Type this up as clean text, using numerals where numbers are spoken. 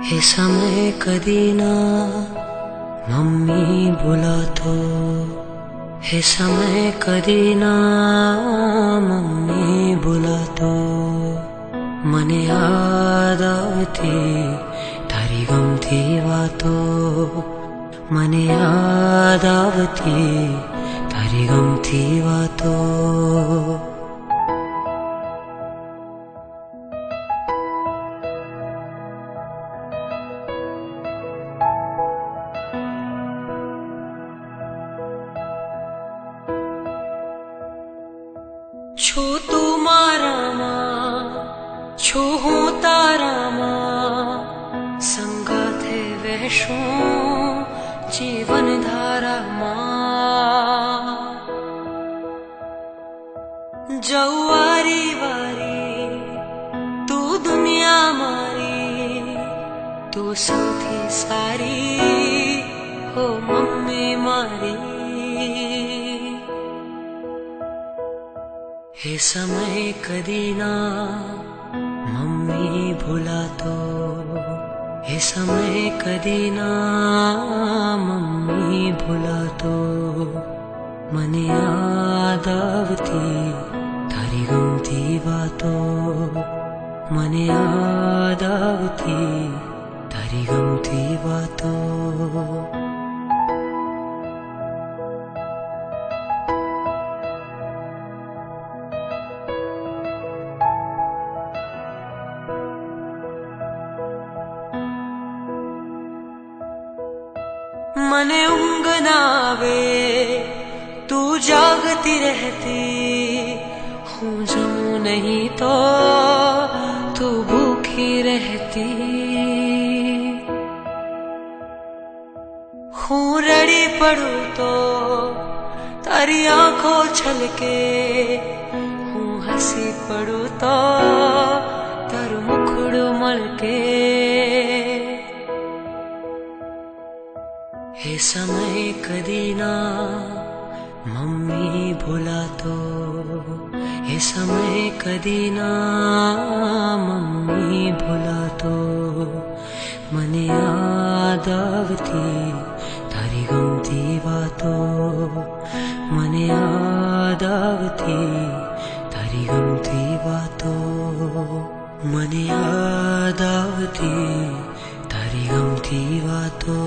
हे समय कधी ना मम्मी बुलातो, हे समय कधी ना मम्मी बुलातो. मने याद आवती तारी गमती वातो, मने याद आवती तारी गमती वातो. छू तू मारामा छू हूँ तारामा, संगाथे वैशू जीवन धारामा. जाऊ वारी वारी तू दुनिया मारी, तू सौथी सारी हो मम्मी मारी. हे समय कधी ना मम्मी भुलातो, हे समय कधी ना मम्मी भुलातो. मने याद आवती तारी गमती वातो, मने याद आवती तारी गमती वातो. मने ऊँघ नावे तू जागती रहती, हूँ जमूं नहीं तो तू भूखी रहती. हूँ रड़ी पड़ू तो तारी आंखों छलके, हूँ हंसी पड़ू तो तारू मुखड़ू मलके. हे समय कधी ना मम्मी भुलातो, हे समय कधी ना मम्मी भुलातो. मने याद आवती तारी गमती वातो, मने याद आवती तारी गमती वातो, मने याद आवती तारी गमती वातो.